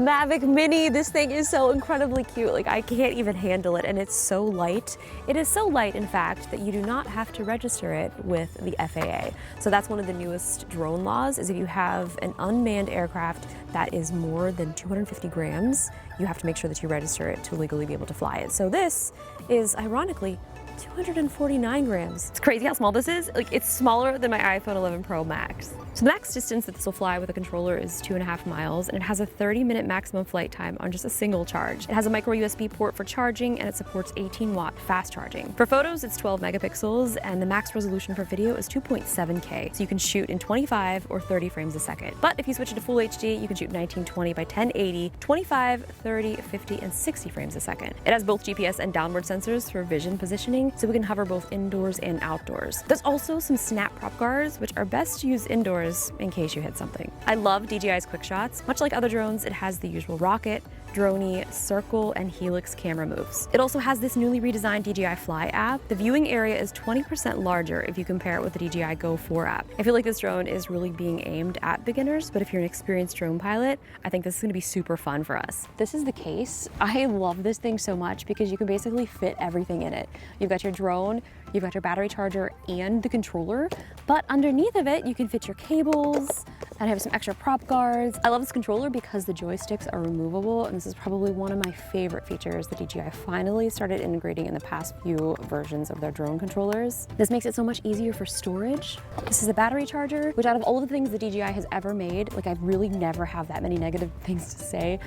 Mavic Mini. This thing is so incredibly cute. Like, I can't even handle it, and it's so light. It is so light, in fact, that you do not have to register it with the FAA. So that's one of the newest drone laws, is if you have an unmanned aircraft that is more than 250 grams, you have to make sure that you register it to legally be able to fly it. So this is, ironically, 249 grams. It's crazy how small this is. Like, it's smaller than my iPhone 11 Pro Max. So the max distance that this will fly with a controller is 2.5 miles, and it has a 30-minute maximum flight time on just a single charge. It has a micro USB port for charging, and it supports 18-watt fast charging. For photos, it's 12 megapixels, and the max resolution for video is 2.7K, so you can shoot in 25 or 30 frames a second. But if you switch it to Full HD, you can shoot 1920 by 1080, 25, 30, 50, and 60 frames a second. It has both GPS and downward sensors for vision positioning, so we can hover both indoors and outdoors. There's also some snap prop guards, which are best to use indoors in case you hit something. I love DJI's quick shots. Much like other drones, it has the usual rocket, droney, circle, and helix camera moves. It also has this newly redesigned DJI Fly app. The viewing area is 20% larger if you compare it with the DJI Go 4 app. I feel like this drone is really being aimed at beginners, but if you're an experienced drone pilot, I think this is gonna be super fun for us. This is the case. I love this thing so much because you can basically fit everything in it. You've got your drone, you've got your battery charger and the controller, but underneath of it, you can fit your cables and have some extra prop guards. I love this controller because the joysticks are removable, and this is probably one of my favorite features that DJI finally started integrating in the past few versions of their drone controllers. This makes it so much easier for storage. This is a battery charger, which out of all of the things that DJI has ever made, like, I really never have that many negative things to say,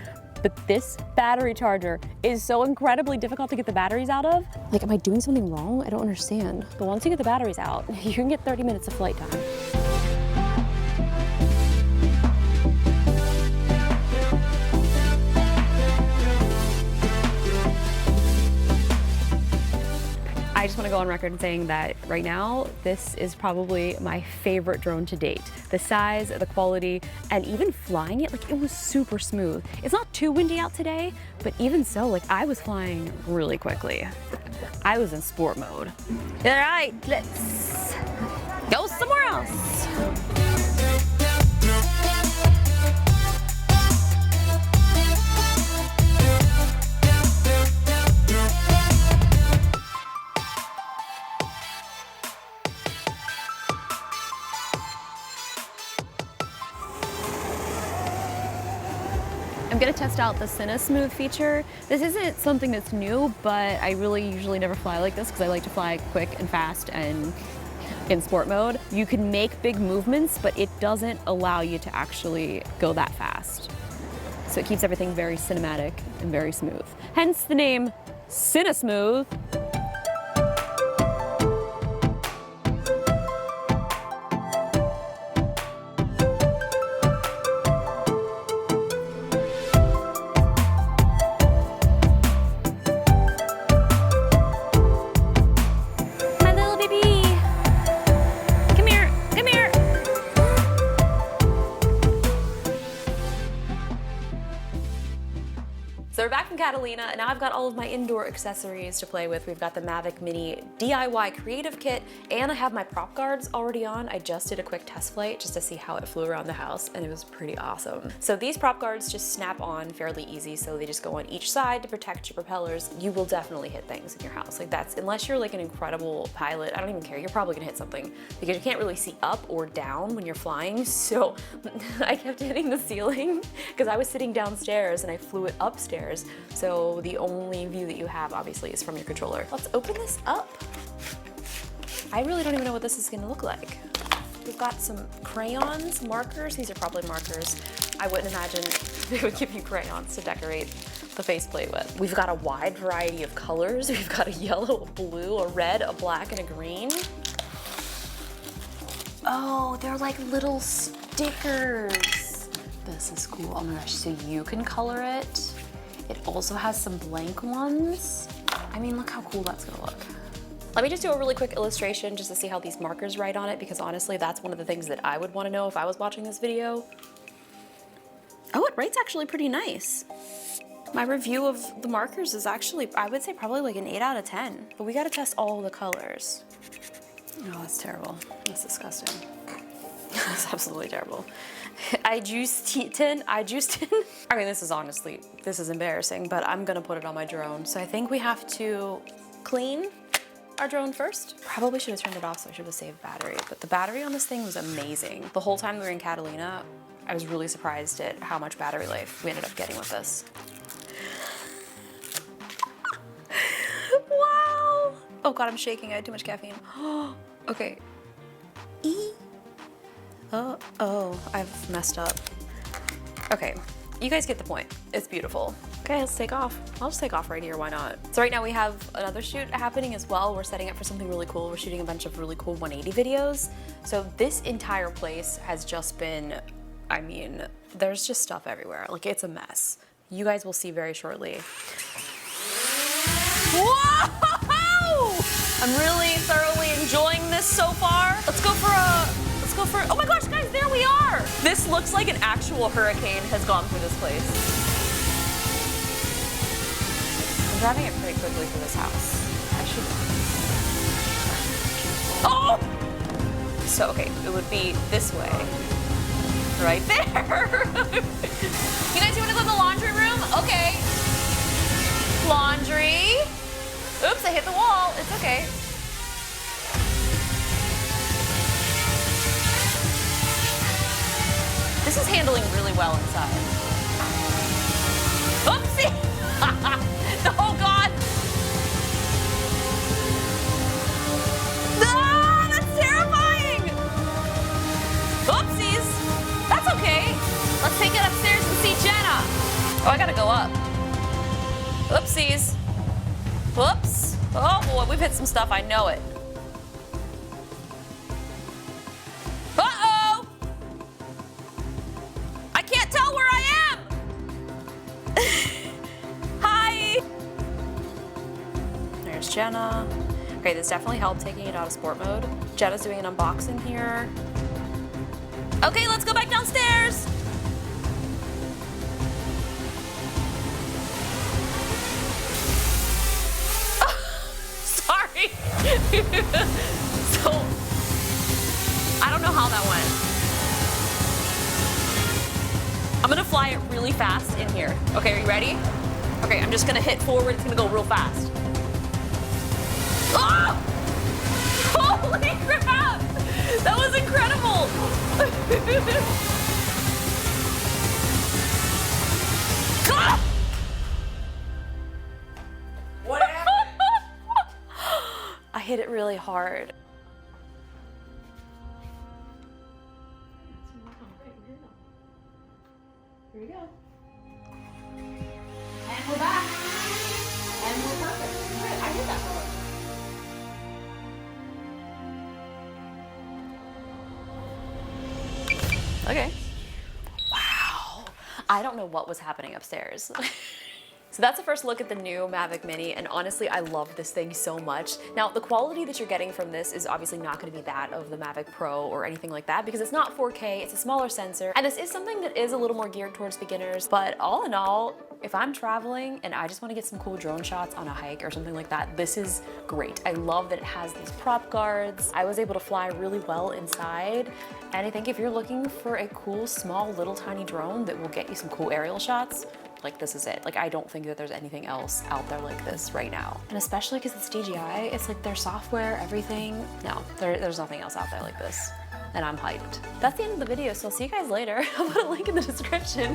but this battery charger is so incredibly difficult to get the batteries out of. Like, am I doing something wrong? I don't understand. But once you get the batteries out, you can get 30 minutes of flight time. I just want to go on record saying that right now, this is probably my favorite drone to date. The size, the quality, and even flying it, like, it was super smooth. It's not too windy out today, but even so, like, I was flying really quickly. I was in sport mode. All right, let's go somewhere else. I'm gonna test out the CineSmooth feature. This isn't something that's new, but I really usually never fly like this because I like to fly quick and fast and in sport mode. You can make big movements, but it doesn't allow you to actually go that fast. So it keeps everything very cinematic and very smooth. Hence the name CineSmooth. So we're back from Catalina, and now I've got all of my indoor accessories to play with. We've got the Mavic Mini DIY Creative Kit, and I have my prop guards already on. I just did a quick test flight just to see how it flew around the house, and it was pretty awesome. So these prop guards just snap on fairly easy, so they just go on each side to protect your propellers. You will definitely hit things in your house. Like, that's, unless you're like an incredible pilot, I don't even care, you're probably gonna hit something because you can't really see up or down when you're flying. So I kept hitting the ceiling because I was sitting downstairs and I flew it upstairs. So the only view that you have, obviously, is from your controller. Let's open this up. I really don't even know what this is gonna look like. We've got some crayons, markers. These are probably markers. I wouldn't imagine they would give you crayons to decorate the faceplate with. We've got a wide variety of colors. We've got a yellow, a blue, a red, a black, and a green. Oh, they're like little stickers. This is cool. Oh my gosh, so you can color it. It also has some blank ones. I mean, look how cool that's gonna look. Let me just do a really quick illustration just to see how these markers write on it, because honestly, that's one of the things that I would wanna know if I was watching this video. Oh, it writes actually pretty nice. My review of the markers is actually, I would say probably like an 8 out of 10, but we gotta test all the colors. Oh, that's terrible. That's disgusting. That's absolutely terrible. iJustine. I mean, this is embarrassing, but I'm gonna put it on my drone. So I think we have to clean our drone first. Probably should have turned it off, so I should have saved battery. But the battery on this thing was amazing. The whole time we were in Catalina, I was really surprised at how much battery life we ended up getting with this. Wow. Oh God, I'm shaking. I had too much caffeine. Okay. Oh, I've messed up. Okay, you guys get the point. It's beautiful. Okay, let's take off. I'll just take off right here, why not? So right now we have another shoot happening as well. We're setting up for something really cool. We're shooting a bunch of really cool 180 videos. So this entire place has just been, I mean, there's just stuff everywhere. Like, it's a mess. You guys will see very shortly. Whoa! I'm really thoroughly enjoying this so far. Let's go for, oh my gosh, guys, there we are. This looks like an actual hurricane has gone through this place. I'm driving it pretty quickly for this house. I should. Oh! So, okay, it would be this way. Right there. You guys, you wanna go to the laundry room? Okay. Laundry. Oops, I hit the wall. It's okay. This is handling really well inside. Oopsie! Oh God! Ah, that's terrifying! Oopsies! That's okay. Let's take it upstairs and see Jenna. Oh, I gotta go up. Oopsies. Whoops. Oh boy, we've hit some stuff, I know it. Uh-oh! I can't tell where I am! Hi! There's Jenna. Okay, this definitely helped taking it out of sport mode. Jenna's doing an unboxing here. Okay, let's go back downstairs! Sorry. So, I don't know how that went. I'm gonna fly it really fast in here. Okay, are you ready? Okay, I'm just gonna hit forward. It's gonna go real fast. Oh! Holy crap! That was incredible! Ah! What happened? I hit it really hard. Here we go. And we're back. And we're perfect. Good. I did that for us. Okay. Wow. I don't know what was happening upstairs. So that's the first look at the new Mavic Mini, and honestly, I love this thing so much. Now, the quality that you're getting from this is obviously not gonna be that of the Mavic Pro or anything like that, because it's not 4K, it's a smaller sensor, and this is something that is a little more geared towards beginners, but all in all, if I'm traveling and I just wanna get some cool drone shots on a hike or something like that, this is great. I love that it has these prop guards. I was able to fly really well inside, and I think if you're looking for a cool, small, little tiny drone that will get you some cool aerial shots, like, this is it. Like, I don't think that there's anything else out there like this right now. And especially because it's DJI, it's like their software, everything. No, there's nothing else out there like this. And I'm hyped. That's the end of the video, so I'll see you guys later. I'll put a link in the description.